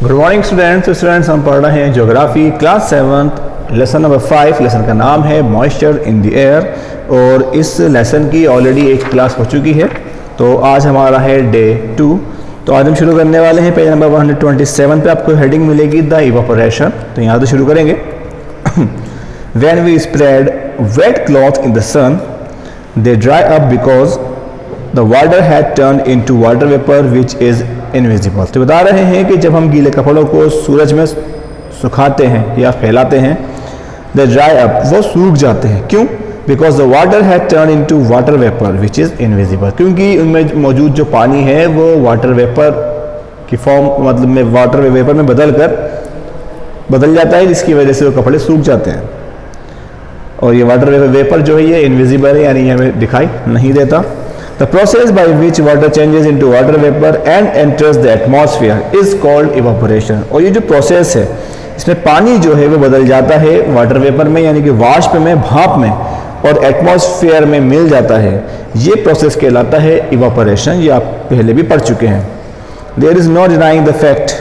Good morning students हम पढ़ रहे हैं geography class 7 lesson number 5। Lesson का नाम है मॉइस्चर इन द एयर और इस लेसन की ऑलरेडी एक क्लास हो चुकी है। तो आज हमारा है डे 2। तो आज हम शुरू करने वाले हैं पेज नंबर 127 पे आपको हेडिंग मिलेगी द इवापोरेशन। तो यहाँ से शुरू करेंगे। When we spread wet cloth in the sun they dry up because the water had turn into water vapour which is invisible. तो बता रहे हैं कि जब हम गीले कपड़ों को सूरज में सुखाते हैं या फैलाते हैं द ड्राई अप, वो सूख जाते हैं। क्यों? Because the water had turn into water vapour which is invisible, क्योंकि उनमें मौजूद जो पानी है वो वाटर वेपर की फॉर्म मतलब में वाटर वेपर में बदल जाता है, जिसकी वजह से वो कपड़े सूख जाते हैं। और ये वाटर वेपर जो है ये इनविजिबल है, यानी हमें दिखाई नहीं देता। The process by which water changes into water vapor and enters the atmosphere is called evaporation। और ये जो प्रोसेस है इसमें पानी जो है वो बदल जाता है वाटर वेपर में, यानी कि वाष्प में, भाप में, और एटमॉस्फेयर में मिल जाता है। ये प्रोसेस कहलाता है इवापोरेशन। ये आप पहले भी पढ़ चुके हैं। There is no denying the fact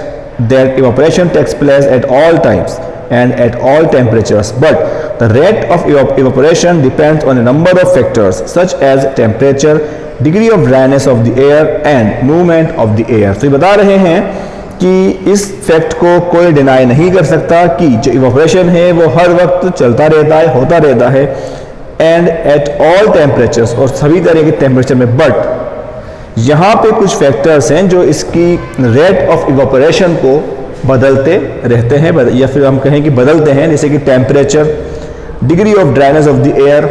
that evaporation takes place at all times and at all temperatures, but the rate of evaporation depends on a number of factors such as temperature, degree of dryness of the air and movement of the air। तो ये बता रहे हैं कि इस fact को कोई deny नहीं कर सकता कि जो इवापोरेशन है वो हर वक्त चलता रहता है, होता रहता है, एंड एट ऑल टेम्परेचर्स, और सभी तरह के टेम्परेचर में। बट यहाँ पे कुछ फैक्टर्स हैं जो इसकी रेट ऑफ इवापोरेशन को बदलते रहते हैं, या फिर हम कहें कि बदलते हैं, जैसे कि temperature, degree of dryness of the air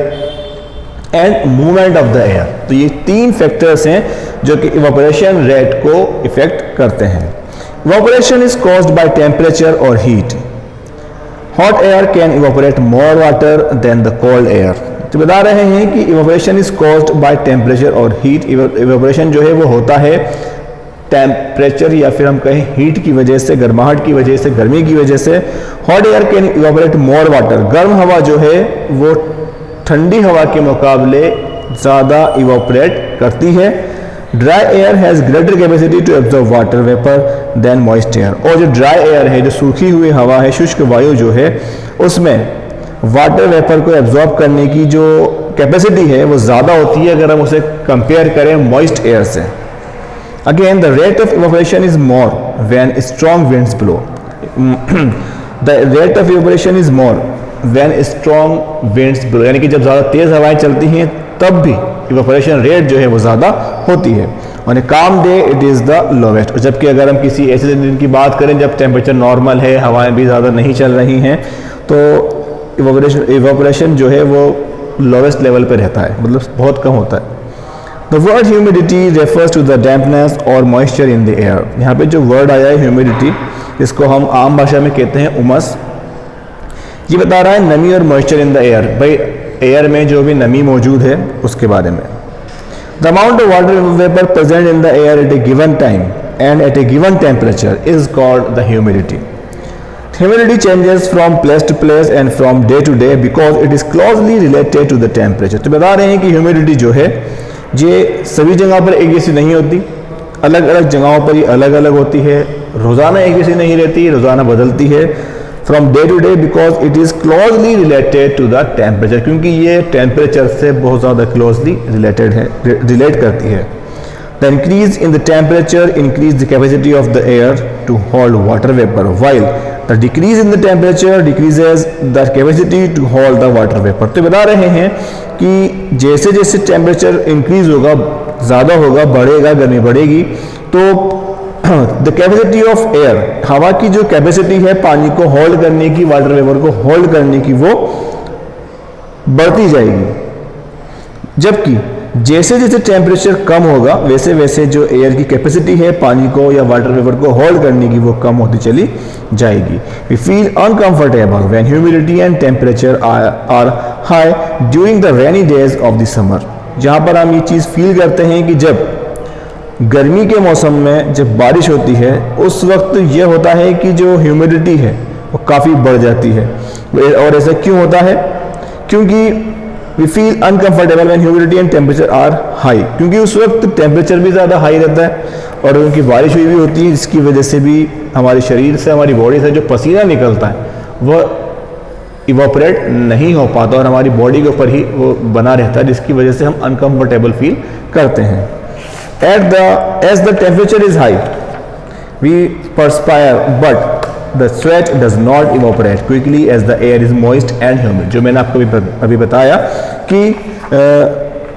and movement of the air. तो ये तीन फैक्टर्स हैं जो कि इवापोरेशन रेट को इफेक्ट करते हैं। Evaporation is caused by temperature और heat. Hot air can evaporate more water than the cold air. तो बता रहे हैं कि evaporation is caused by temperature और हीट। इवापोरेशन जो है वो होता है टेम्परेचर या फिर हम कहें हीट की वजह से, गर्माहट की वजह से, गर्मी की वजह से। Hot air can evaporate more water. गर्म हवा जो है वो ठंडी हवा के मुकाबले ज़्यादा इवापोरेट करती है। Dry air has greater capacity to absorb water vapour than moist air. और जो ड्राई एयर है, जो सूखी हुई हवा है, शुष्क वायु जो है, उसमें वाटर वेपर को एब्जॉर्ब करने की जो कैपेसिटी है वो ज़्यादा होती है अगर हम उसे कंपेयर करें मॉइस्ट एयर से। Again, the rate of evaporation is more when strong winds blow. The rate of evaporation is more when strong winds blow, यानी कि जब ज़्यादा तेज़ हवाएं चलती हैं तब भी evaporation rate जो है वो ज़्यादा होती है। On a calm day it is the lowest। और जबकि अगर हम किसी ऐसे दिन की बात करें जब टेम्परेचर नॉर्मल है, हवाएं भी ज़्यादा नहीं चल रही हैं, तो evaporation जो है वो लोवेस्ट लेवल पे रहता है, मतलब बहुत कम होता है। The word humidity refers to the dampness or moisture in the air। यहाँ पे जो वर्ड आया है humidity, इसको हम आम भाषा में कहते हैं उमस। ये बता रहा है नमी और moisture in the air, भाई एयर में जो भी नमी मौजूद है उसके बारे में। The amount of water vapor present in the air at a given time and at a given temperature is called the humidity। Humidity changes from place to place and from day to day because it is closely related to the temperature। तो बता रहे हैं कि humidity जो है ये सभी जगह पर एक जैसी नहीं होती, अलग अलग जगहों पर ये अलग अलग होती है, रोज़ाना एक जैसी नहीं रहती, रोज़ाना बदलती है। From day to day because it is closely related to the temperature, क्योंकि ये टेम्परेचर से बहुत ज़्यादा क्लोजली रिलेट करती है। The increase in the temperature increase the capacity of the air to hold water vapour, while the decrease in the temperature decreases the capacity to hold the water vapour. तो बता रहे हैं कि जैसे जैसे temperature increase होगा, ज़्यादा होगा, बढ़ेगा, गर्मी बढ़ेगी, तो द कैपेसिटी ऑफ एयर, हवा की जो कैपेसिटी है पानी को होल्ड करने की, वाटर वेपर को होल्ड करने की, वो बढ़ती जाएगी। जबकि जैसे जैसे टेम्परेचर कम होगा वैसे वैसे जो एयर की कैपेसिटी है पानी को या वाटर वेपर को होल्ड करने की वो कम होती चली जाएगी। We feel uncomfortable when humidity and temperature are high during the rainy days of the summer. जहाँ पर हम ये चीज़ फील करते हैं कि जब गर्मी के मौसम में जब बारिश होती है उस वक्त ये होता है कि जो ह्यूमिडिटी है वो काफ़ी बढ़ जाती है। और ऐसा क्यों होता है? क्योंकि we feel uncomfortable when humidity and temperature are high, क्योंकि उस वक्त टेम्परेचर भी ज़्यादा हाई रहता है और उनकी बारिश हुई भी होती है, जिसकी वजह से भी हमारे शरीर से, हमारी बॉडी से जो पसीना निकलता है वह इवोपरेट नहीं हो पाता और हमारी बॉडी के ऊपर ही वो बना रहता है, जिसकी वजह से हम अनकंफर्टेबल फील करते हैं। As the temperature is high we perspire but the sweat does not evaporate quickly as the air is moist and humid. जो मैंने आपको अभी बताया कि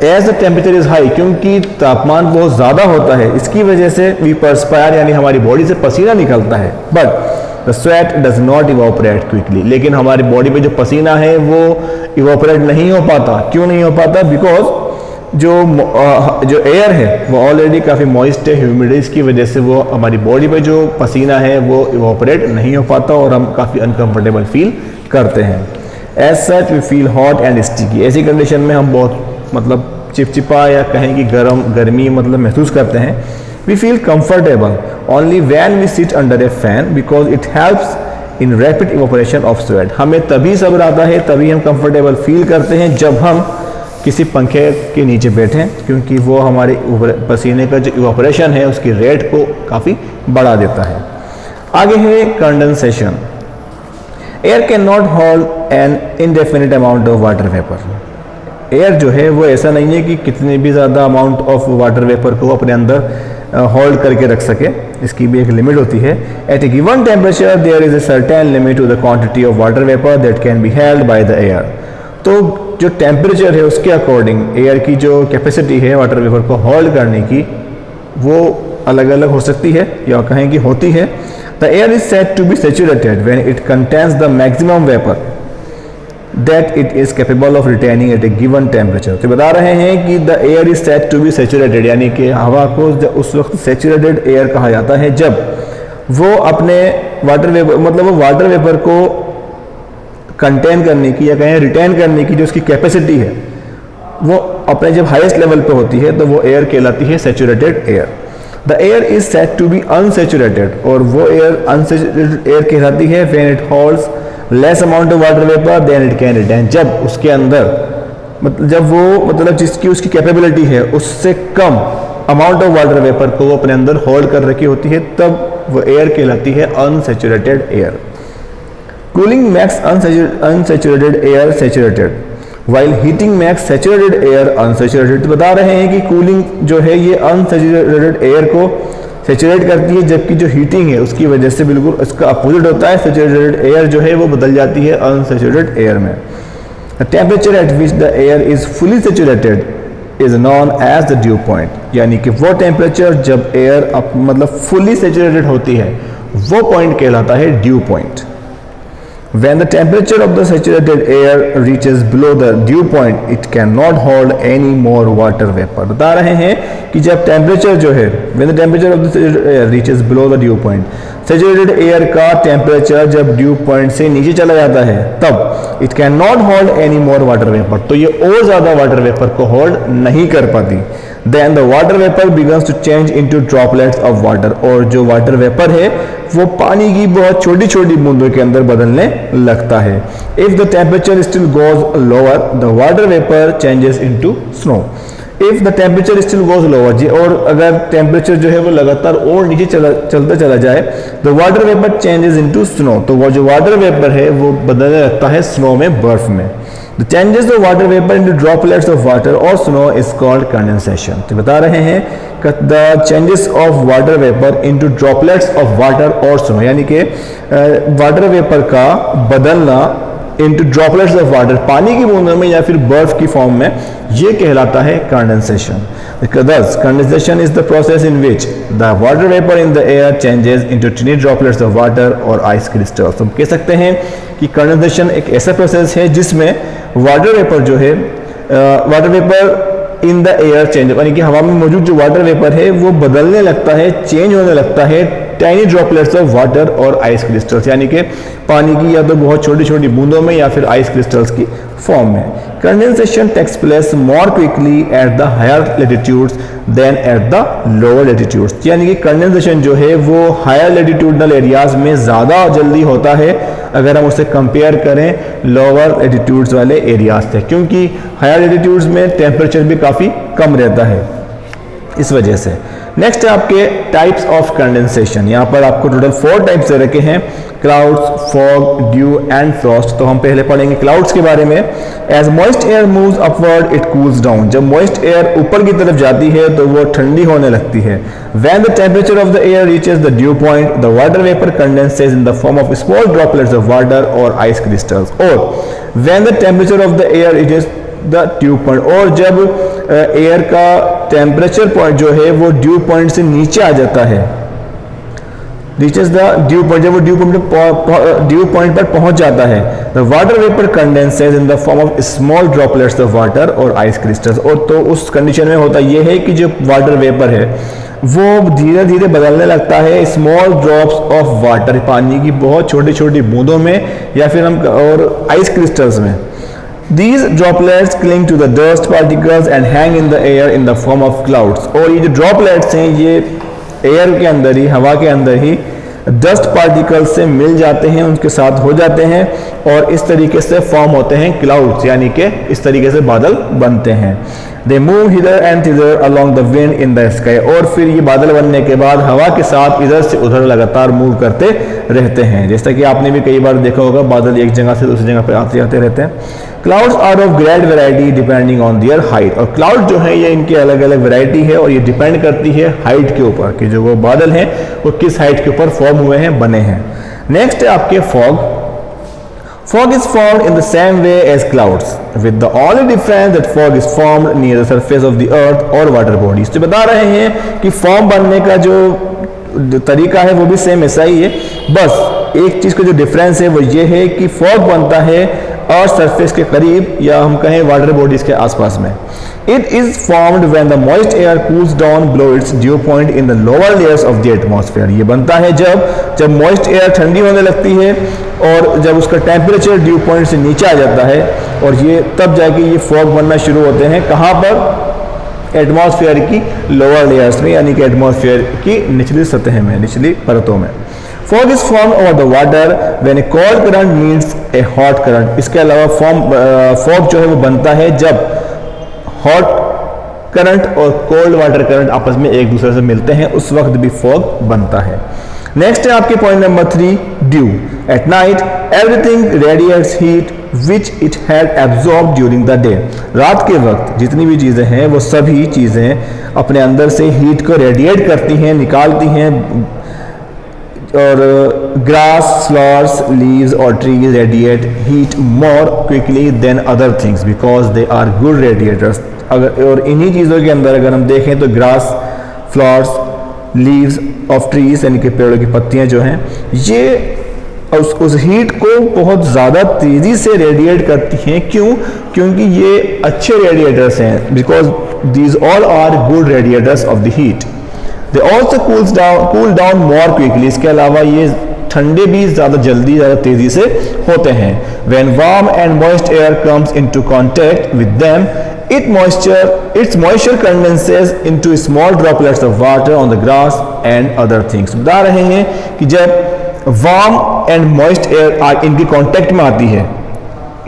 as the temperature is high, क्योंकि तापमान बहुत ज़्यादा होता है, इसकी वजह से वी परस्पायर यानी हमारी बॉडी से पसीना निकलता है, but the sweat does not evaporate quickly, लेकिन हमारी बॉडी पे जो पसीना है वो इवोपरेट नहीं हो पाता। क्यों नहीं हो पाता? बिकॉज जो एयर है वो ऑलरेडी काफ़ी मॉइस्ट है, ह्यूमिड है, इसकी वजह से वो हमारी बॉडी पे जो पसीना है वो इवोपरेट नहीं हो पाता और हम काफ़ी अनकंफर्टेबल फील करते हैं। As such we feel hot and sticky. ऐसी कंडीशन में हम बहुत चिपचिपा या कहें कि गर्मी महसूस करते हैं। We feel comfortable only when we sit under a fan because it helps in rapid evaporation of sweat. हमें तभी सब्र आता है, तभी हम कंफर्टेबल फील करते हैं जब हम किसी पंखे के नीचे बैठें, क्योंकि वो हमारे पसीने का जो इवोपरेशन है उसकी रेट को काफ़ी बढ़ा देता है। आगे है condensation. Air can not hold N indefinite amount of water vapour. Air जो है वो ऐसा नहीं है कि कितने भी ज़्यादा अमाउंट ऑफ वाटर वेपर को अपने अंदर होल्ड करके रख सके, इसकी भी एक लिमिट होती है। At a given temperature there is a certain limit to the quantity of water vapour that can be held by the air. तो जो टेम्परेचर है उसके अकॉर्डिंग एयर की जो कैपेसिटी है वाटर वेपर को होल्ड करने की वो अलग अलग हो सकती है या कहें कि होती है। The air is said to be saturated when it contains the maximum vapour that it is capable of retaining at a given temperature. तो बता रहे हैं कि the air is said to be saturated, यानी कि हवा को उस वक्त सैचुरेटेड एयर कहा जाता है जब वो अपने वाटर वेपर वो वाटर वेपर को कंटेन करने की या कहें रिटेन करने की जो उसकी कैपेसिटी है वो अपने जब हाईएस्ट लेवल पे होती है तो वो एयर कहलाती है saturated air. The air is said to be unsaturated, और वो एयर अनसैचुरेटेड एयर कहलाती है when it holds less amount of water vapour than it can retain. जब उसके अंदर जब वो जिसकी उसकी कैपेबिलिटी है उससे कम अमाउंट ऑफ वाटर वेपर को वो अपने अंदर होल्ड कर रखी होती है, तब वो एयर कहलाती है unsaturated air. Cooling makes unsaturated air saturated, while heating makes saturated air unsaturated। तो बता रहे हैं कि कूलिंग जो है ये अनसैचुरेटेड एयर को सैचुरेट करती है, जबकि जो हीटिंग है उसकी वजह से बिल्कुल उसका अपोजिट होता है। सैचुरेटेड एयर जो है वो बदल जाती है अनसैचुरेटेड एयर में। The temperature at which the air is fully saturated is known as the dew point, यानी कि वो टेम्परेचर जब एयर फुली सैचुरेटेड होती है वो पॉइंट कहलाता है due point. When the temperature of the saturated air reaches below the dew point, it cannot hold any more water vapor। बता रहे हैं कि जब टेम्परेचर जो है when the temperature of the saturated air reaches below the dew point, saturated air का temperature जब due point से नीचे चला जाता है तब it can not hold any more water vapour, तो ये और ज़्यादा वाटर वेपर को होल्ड नहीं कर पाती। Then the water vapour begins to change into droplets of water, और जो वाटर वेपर है वो पानी की बहुत छोटी छोटी बूंदों के अंदर बदलने लगता है। If the temperature still goes lower the water vapour changes into snow. If the temperature still goes lower जी, और अगर टेम्परेचर जो है वो लगातार और नीचे चलता चला जाए the water vapour changes into snow, तो वो जो वाटर वेपर है वो बदलने लगता है स्नो में, बर्फ में। The changes of water vapour into droplets of water और स्नो इज कॉल्ड कंडेंसेशन। तो बता रहे हैं the changes of water vapour into droplets of water और स्नो, यानी कि वाटर वेपर का बदलना इनटू ड्रॉपलेट्स ऑफ वाटर, पानी की बूंदों में या फिर बर्फ की फॉर्म में, ये कहलाता है condensation. Thus, condensation is the process in which the water vapor in the air changes into tiny droplets of water or ice crystals। तो हम कह सकते हैं कि कंडेंसेशन एक ऐसा प्रोसेस है जिसमें वाटर वेपर जो है water vapour in the air change, यानी कि हवा में मौजूद जो वाटर वेपर है वो बदलने लगता है, चेंज होने लगता है टाइनी ड्रॉपलेट्स ऑफ वाटर और आइस क्रिस्टल्स, यानी कि पानी की या तो बहुत छोटी छोटी बूंदों में या फिर आइस क्रिस्टल्स की फॉर्म में। Condensation takes place more quickly at the higher latitudes than at the lower latitudes, यानी कि कंडेंसेशन जो है वो हायर लेटिट्यूडनल एरियाज में ज़्यादा जल्दी होता है अगर हम उसे कंपेयर करें लोअर लेटिट्यूड्स वाले एरियाज से, क्योंकि हायर लेटिट्यूड्स में टेम्परेचर भी काफ़ी कम रहता है इस वजह से। नेक्स्ट है आपके टाइप्स ऑफ कंडेंसेशन। यहाँ पर आपको टोटल 4 टाइप्स दे रखे हैं, clouds, fog, dew and frost. तो हम पहले पढ़ेंगे क्लाउड्स के बारे में। As moist air moves upward it cools down. जब मॉइस्ट एयर ऊपर की तरफ जाती है तो वो ठंडी होने लगती है। When the temperature of the air reaches the dew point the water vapour condenses in the form of small droplets of water और आइस क्रिस्टल्स। और when the temperature of the air reaches the dew point, और जब air का temperature point जो है वो due point से नीचे आ जाता है, रीचेज द ड्यू पॉइंट, जब वो ड्यू पॉइंट पर पहुंच जाता है, the water vapour condenses in the form of small droplets of water और आइस क्रिस्टल्स। और तो उस कंडीशन में होता यह है कि जो वाटर वेपर है वो धीरे धीरे बदलने लगता है स्मॉल ड्रॉप्स ऑफ वाटर, पानी की बहुत छोटी छोटी बूंदों में, या फिर हम और आइस क्रिस्टल्स में। These droplets cling to the dust particles and hang in the air in the form of clouds। और ये जो droplets हैं ये एयर के अंदर ही, हवा के अंदर ही डस्ट पार्टिकल से मिल जाते हैं, उनके साथ हो जाते हैं और इस तरीके से फॉर्म होते हैं क्लाउड्स, यानी कि इस तरीके से बादल बनते हैं। They move hither and thither along the wind in the sky. और फिर ये बादल बनने के बाद हवा के साथ इधर से उधर लगातार मूव करते रहते हैं। जैसा कि आपने भी कई बार देखा होगा, बादल एक जगह से दूसरी जगह पर आते जाते रहते हैं। Clouds are of great variety depending on their height. और क्लाउड जो है ये इनकी अलग अलग वेराइटी है और ये डिपेंड करती है हाइट के ऊपर कि जो वो बादल हैं वो किस हाइट के ऊपर फॉर्म हुए हैं, बने हैं। नेक्स्ट है आपके fog. Fog is formed in the same way as clouds, with the only difference that fog is formed near the surface of the earth or water bodies। तो बता रहे हैं कि फॉर्म बनने का जो तरीका है वो भी सेम ऐसा ही है, बस एक चीज़ का जो डिफरेंस है वो ये है कि फॉग बनता है अर्थ सरफेस के करीब या हम कहें वाटर बॉडीज के आसपास में। It is formed when the moist air cools down below it's due point in the lower layers of the atmosphere. ये बनता है जब मॉइस्ट एयर ठंडी होने लगती है और जब उसका टेम्परेचर ड्यू पॉइंट से नीचे आ जाता है, और ये तब जाके ये फॉग बनना शुरू होते हैं। कहाँ पर? एटमॉस्फेयर की लोअर लेयर्स में, यानी कि एटमॉस्फेयर की निचली सतह में, निचली परतों में। Fog is form over the water when A cold current meets A hot current. इसके अलावा फॉग जो है वो बनता है जब हॉट करंट और कोल्ड वाटर करंट आपस में एक दूसरे से मिलते हैं, उस वक्त भी फॉग बनता है। नेक्स्ट है आपके point number 3, due. At night everything radiates heat which it had absorb during the day. रात के वक्त जितनी भी चीज़ें हैं वो सभी चीज़ें अपने अंदर से हीट को रेडिएट करती हैं, निकालती हैं। और ग्रास, फ्लावर्स, लीव्स और trees radiate heat more quickly than other things because they are good radiators. अगर और इन्हीं चीज़ों के अंदर अगर हम देखें तो grass, flowers, leaves of trees यानी कि पेड़ों की पत्तियां जो हैं ये उस हीट को बहुत ज़्यादा तेज़ी से रेडिएट करती हैं। क्यों? क्योंकि ये अच्छे रेडिएटर्स हैं, because these all are good radiators of the heat. They also cool down more quickly. इसके अलावा ये ठंडे भी ज़्यादा जल्दी, ज़्यादा तेज़ी से होते हैं। When warm and moist air comes into contact with them its moisture condenses into small droplets of water on the grass and other things। बता रहे हैं कि जब वार्म एंड मॉइस्ट एयर इनकी कांटेक्ट में आती है,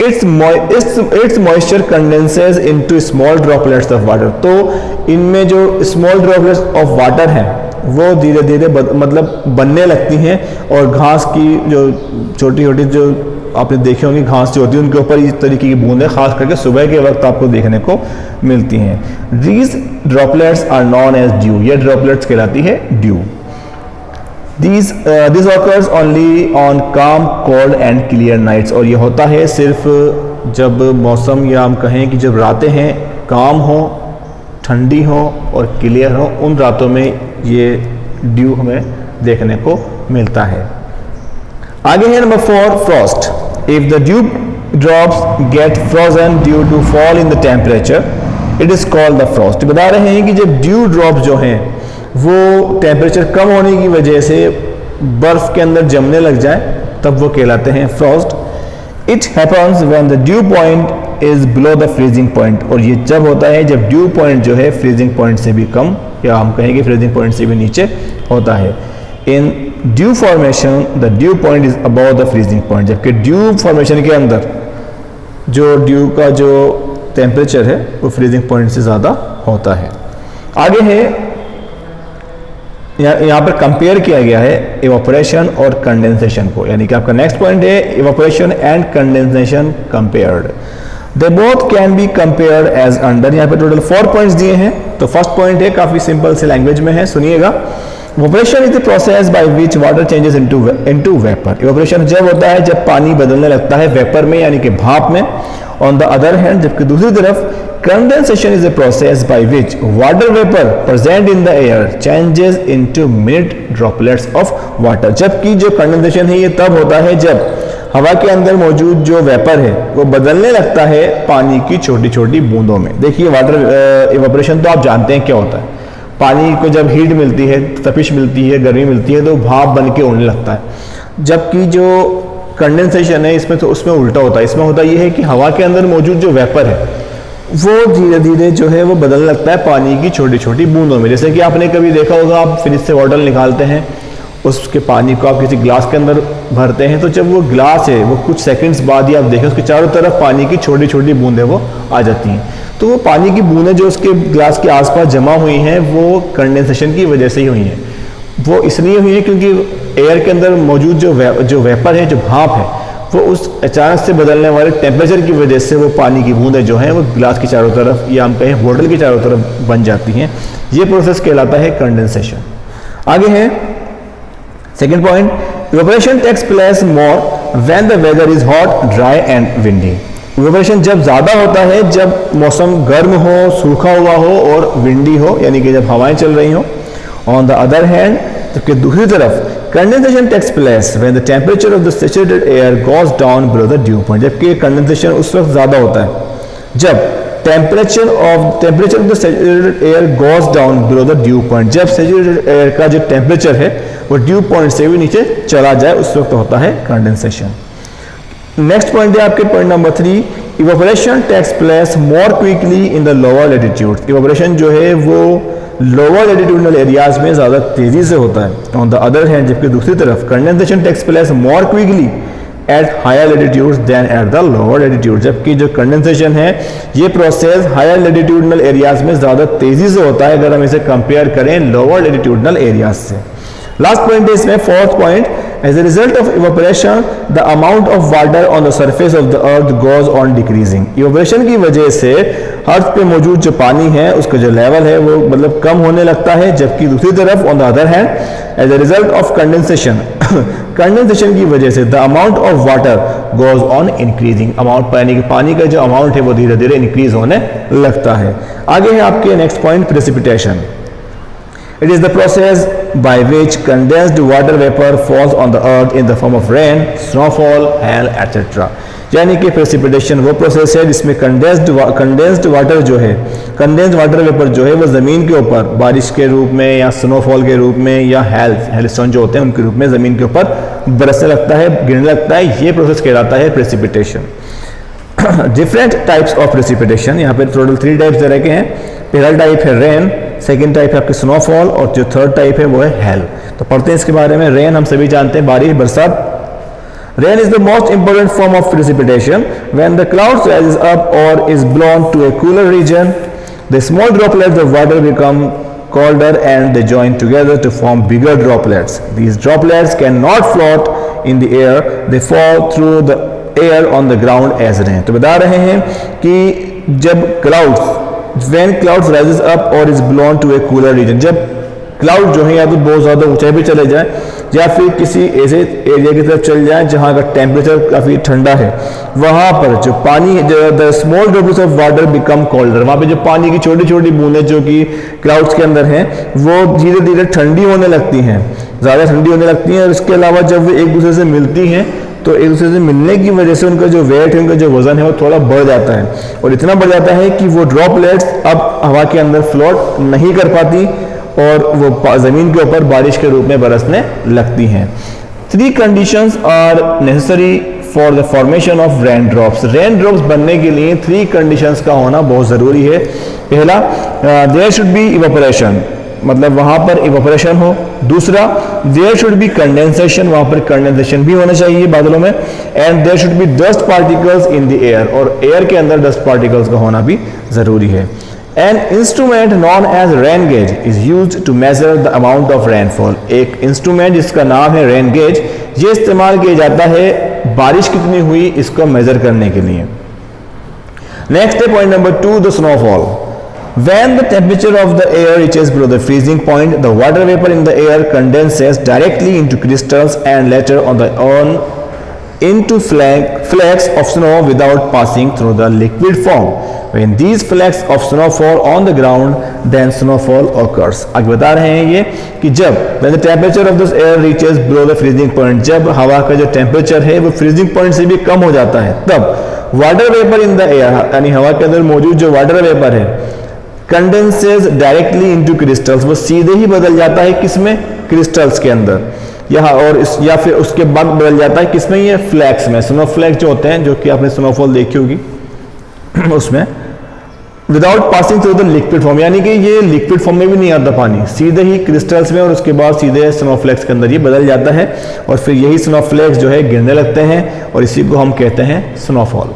its moisture condenses into small droplets of water। तो इनमें जो स्मॉल ड्रॉपलेट्स ऑफ वाटर हैं वो धीरे धीरे मतलब बनने लगती हैं, और घास की जो छोटी छोटी जो आपने देखे होंगे घास जो होती है उनके ऊपर इस तरीके की बूंदें खास करके सुबह के वक्त आपको देखने को मिलती हैं। These droplets are known as dew। ये ड्रॉपलेट्स कहलाती है due. This occurs only on calm, cold and clear nights। और ये होता है सिर्फ जब मौसम या हम कहें कि जब रातें हैं काम हो, ठंडी हो और क्लियर हो, उन रातों में ये ड्यू हमें देखने को मिलता है। आगे है number 4, frost. If the dew drops get frozen due to fall in the temperature it is called the frost. बता रहे हैं कि जब ड्यू ड्रॉप जो हैं वो टेम्परेचर कम होने की वजह से बर्फ के अंदर जमने लग जाए तब वो कहलाते हैं Frost. It happens when the dew point is below the freezing point. और ये जब होता है जब ड्यू पॉइंट जो है फ्रीजिंग पॉइंट से भी कम, या हम कहेंगे फ्रीजिंग पॉइंट से भी नीचे होता है। In due formation the dew point is above the freezing point. जबकि ड्यू फॉर्मेशन के अंदर जो ड्यू का जो टेम्परेचर है वो फ्रीजिंग पॉइंट से ज़्यादा होता है। आगे है यहाँ पर कंपेयर किया गया है इवापोरेशन और कंडेंसेशन को, यानी कि आपका नेक्स्ट पॉइंट है evaporation and condensation compared. They both can be compared as under. यहाँ पे टोटल 4 पॉइंट्स दिए हैं। तो फर्स्ट पॉइंट है, काफी सिंपल से लैंग्वेज में है, सुनिएगा। Evaporation is the process by which water changes into vapour. Evaporation जब होता है जब पानी बदलने लगता है वेपर में, यानी कि भाप में। ऑन द अदर हैंड, जबकि दूसरी तरफ condensation is a process by which water vapor present in the air changes into minute droplets of water। जबकि जो कंडेंसेशन है ये तब होता है जब हवा के अंदर मौजूद जो वेपर है वो बदलने लगता है पानी की छोटी छोटी बूंदों में। देखिए वाटर इवापोरेशन तो आप जानते हैं क्या होता है। पानी को जब हीट मिलती है, तपिश मिलती है, गर्मी मिलती है तो भाप बन के उड़ने लगता है। जबकि जो कंडेंसेशन है इसमें तो उसमें उल्टा होता है। इसमें होता यह है कि हवा के अंदर मौजूद जो वेपर है वो धीरे धीरे जो है वो बदलने लगता है पानी की छोटी छोटी बूंदों में। जैसे कि आपने कभी देखा होगा, आप फ्रिज से बॉटल निकालते हैं, उसके पानी को आप किसी ग्लास के अंदर भरते हैं, तो जब वो ग्लास है वो कुछ सेकंड्स बाद ही आप देखें उसके चारों तरफ पानी की छोटी छोटी बूंदें वो आ जाती हैं। तो वो पानी की बूंदें जो उसके ग्लास के आसपास जमा हुई हैं वो कंडेंसेशन की वजह से ही हुई हैं। वो इसलिए हुई है क्योंकि एयर के अंदर मौजूद जो वेपर है, जो भाप है, वो उस अचानक से बदलने वाले टेम्परेचर की वजह से वो पानी की बूंदें जो हैं वो ग्लास की चारों तरफ या हम कहें बोतल की चारों तरफ बन जाती हैं। ये प्रोसेस कहलाता है कंडेंसेशन। आगे है second point, evaporation takes place more when the weather is hot, dry and windy. Evaporation जब ज़्यादा होता है जब मौसम गर्म हो, सूखा हुआ हो और विंडी हो, यानी कि जब हवाएं चल रही हो। ऑन द अदर हैंड, जबकि दूसरी तरफ condensation takes place when the temperature of the saturated air goes down below the dew point. जबकि कंडेंसेशन उस वक्त ज़्यादा होता है जब temperature of the saturated air goes down below the dew point. जब सैचुरेटेड एयर का जो टेम्परेचर है वो ड्यू पॉइंट से भी नीचे चला जाए, उस वक्त होता है कंडेंसेशन। नेक्स्ट पॉइंट है आपके point number 3, evaporation takes place more quickly in the lower latitude. Evaporation जो है वो लोअर लैटिट्यूडनल एरियाज में ज़्यादा तेज़ी से होता है। ऑन द अदर हैंड, जबकि दूसरी तरफ condensation takes place more quickly at higher latitudes than at the lower latitude. जबकि जो कंडेंसेशन है ये प्रोसेस हायर लैटिट्यूडनल एरियाज में ज़्यादा तेज़ी से होता है अगर हम इसे कंपेयर करें लोअर लैटिट्यूडनल एरियाज से। लास्ट पॉइंट है इसमें, fourth point, as a result of evaporation the amount of water on the surface of the earth goes on decreasing. Evaporation की वजह से अर्थ पे मौजूद जो पानी है उसका जो लेवल है वो मतलब कम होने लगता है। जबकि दूसरी तरफ on the other hand, as a result of condensation condensation की वजह से the amount of water goes on increasing. Amount यानी कि पानी का जो अमाउंट है वो धीरे धीरे इंक्रीज होने लगता है। आगे है आपके next point, precipitation. It is the process by which condensed water vapor falls on the earth in the form of rain, snowfall, hail, etc. यानी कि प्रेसिपिटेशन वो प्रोसेस है जिसमें कंडेंस्ड वाटर जो है, कंडेंस्ड वाटर वेपर जो है वो ज़मीन के ऊपर बारिश के रूप में या स्नोफॉल के रूप में या हेलस्टोन जो होते हैं उनके रूप में ज़मीन के ऊपर बरसने लगता है, गिरने लगता है। ये प्रोसेस कहलाता है precipitation. Different types of precipitation, यहाँ पे टोटल 3 टाइप्स दे रखे हैं। पहला टाइप है रेन, सेकेंड टाइप है आपकी स्नोफॉल और जो थर्ड टाइप है वो है हेल। तो पढ़ते हैं इसके बारे में। रेन हम सभी जानते हैं, बारिश, बरसात। Rain is the most important form of precipitation. When the clouds rises up or is blown to a cooler region, the small droplets of water become colder and they join together to form bigger droplets. These droplets cannot float in the air; they fall through the air on the ground as rain. तो बता रहे हैं कि जब when clouds rises up or is blown to a cooler region, जब cloud जो है या तो बहुत ज़्यादा ऊंचाई पे चले जाए या फिर किसी ऐसे एरिया की तरफ चल जाए जहाँ का टेम्परेचर काफ़ी ठंडा है, वहाँ पर जो पानी the small drops of water become colder, वहाँ पे जो पानी की छोटी छोटी बूंदें जो कि क्लाउड्स के अंदर हैं वो धीरे धीरे ठंडी होने लगती हैं, ज़्यादा ठंडी होने लगती हैं। और इसके अलावा जब वो एक दूसरे से मिलती हैं तो एक दूसरे से मिलने की वजह से उनका जो वेट है, उनका जो वजन है वो थोड़ा बढ़ जाता है और इतना बढ़ जाता है कि वो ड्रॉपलेट्स अब हवा के अंदर फ्लोट नहीं कर पाती और वो ज़मीन के ऊपर बारिश के रूप में बरसने लगती हैं। 3 conditions are necessary for the formation of rain drops. Rain drops बनने के लिए 3 कंडीशंस का होना बहुत ज़रूरी है। पहला, देयर शुड बी इवेपोरेशन, मतलब वहाँ पर इवेपोरेशन हो। दूसरा, देयर शुड बी कंडेंसेशन, वहाँ पर कंडेंसेशन भी होना चाहिए बादलों में। And there should be dust particles in the air, और एयर के अंदर डस्ट पार्टिकल्स का होना भी ज़रूरी है। An instrument known as rain gauge is used to measure the amount of rainfall. एक इंस्ट्रूमेंट जिसका नाम है रेन गेज, ये इस्तेमाल किया जाता है बारिश कितनी हुई इसको मेजर करने के लिए। नेक्स्ट है point number 2, the snowfall. When the temperature of the air reaches below the freezing point, the water vapor in the air condenses directly into crystals and later on into flakes of snow without passing through the liquid form. When these flakes of snow fall on the ground, then snowfall occurs. आगे बता रहे हैं ये कि जब when the temperature of this air reaches below the freezing point, जब हवा का जो टेम्परेचर है वो फ्रीजिंग पॉइंट से भी कम हो जाता है, तब water vapour in the air यानी हवा के अंदर मौजूद जो वाटर वेपर है कंडेंसेस डायरेक्टली इनटू क्रिस्टल्स, वो सीधे ही बदल जाता है किसमें, क्रिस्टल्स के अंदर, या फिर उसके बाद बदल जाता है किसमें, ये फ्लैक्स में। स्नो फ्लैक्स जो होते हैं, जो कि आपने स्नोफॉल देखी होगी उसमें without passing through the liquid form, यानी कि ये लिक्विड फॉर्म में भी नहीं आता पानी, सीधे ही क्रिस्टल्स में और उसके बाद सीधे स्नोफ्लेक्स के अंदर ये बदल जाता है और फिर यही स्नोफ्लेक्स जो है गिरने लगते हैं और इसी को हम कहते हैं स्नोफॉल।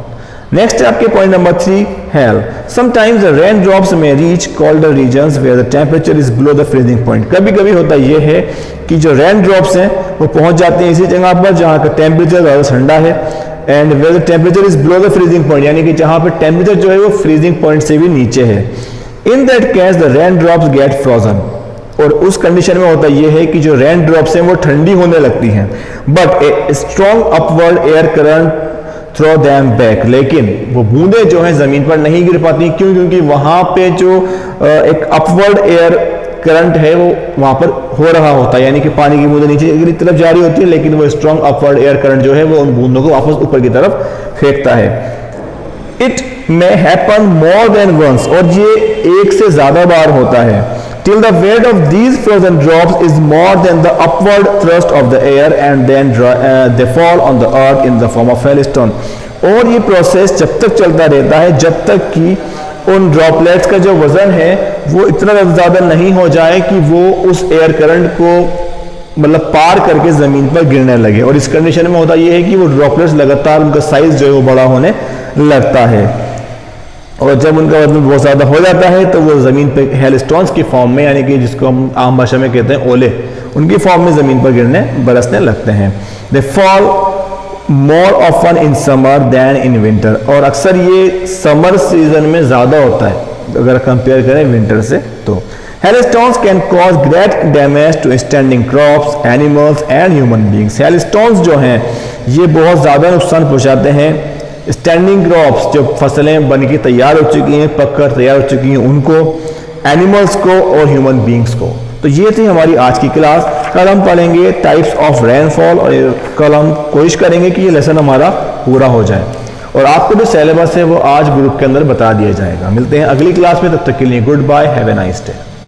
नेक्स्ट है आपके point number 3, hail. Sometimes the rain drops may reach colder regions where the temperature is below the freezing point. कभी कभी होता ये है कि जो रेन ड्रॉप्स हैं वो पहुंच जाते हैं इसी जगह पर जहां का टेम्परेचर ज़्यादा ठंडा है, and where the temperature is below the freezing point, यानी कि जहां पर टेम्परेचर जो है वो फ्रीजिंग पॉइंट से भी नीचे है। In that case the rain drops get frozen, और उस कंडीशन में होता यह है कि जो रेन ड्रॉप्स हैं वो ठंडी होने लगती हैं, but a strong upward air current throw them back, लेकिन वो बूंदे जो हैं जमीन पर नहीं गिर पाती। क्यों? क्योंकि वहां पे जो एक अपवर्ड एयर करंट है वो वहां पर हो रहा होता है, यानी कि पानी की बूंदें नीचे की तरफ जा रही होती है, लेकिन वो स्ट्रॉन्ग अपवर्ड एयर करंट जो है वो उन बूंदों को वापस ऊपर की तरफ फेंकता है। It may happen more than once, और ये एक से ज्यादा बार होता है। till the weight of these frozen drops is more than the upward thrust of the air and then they fall on the earth in the form of hailstone। और ये process जब तक चलता रहता है जब तक कि उन ड्रॉपलेट्स का जो वजन है वो इतना ज़्यादा नहीं हो जाए कि वो उस एयर करंट को मतलब पार करके ज़मीन पर गिरने लगे। और इस कंडीशन में होता ये है कि वो ड्रॉपलेट्स लगातार उनका साइज जो है वो बड़ा होने लगता है, और जब उनका वजन बहुत ज़्यादा हो जाता है तो वो ज़मीन पे हेलस्टोन्स की फॉर्म में, यानी कि जिसको हम आम भाषा में कहते हैं ओले, उनकी फॉर्म में ज़मीन पर गिरने बरसने लगते हैं। They fall more often in summer than in winter, और अक्सर ये समर सीजन में ज़्यादा होता है अगर कंपेयर करें विंटर से। तो hailstones can cause great damage to standing crops, animals and human beings. Hailstones जो हैं ये बहुत ज़्यादा नुकसान पहुँचाते हैं स्टैंडिंग क्रॉप्स, जो फसलें बन के तैयार हो चुकी हैं, पककर तैयार हो चुकी हैं, उनको, एनिमल्स को और ह्यूमन बींग्स को। तो ये थी हमारी आज की क्लास। कल हम पढ़ेंगे टाइप्स ऑफ रेनफॉल, और कल हम कोशिश करेंगे कि ये लेसन हमारा पूरा हो जाए, और आपको जो सिलेबस है वो आज ग्रुप के अंदर बता दिया जाएगा। मिलते हैं अगली क्लास में, तब तक के लिए goodbye, have a nice day.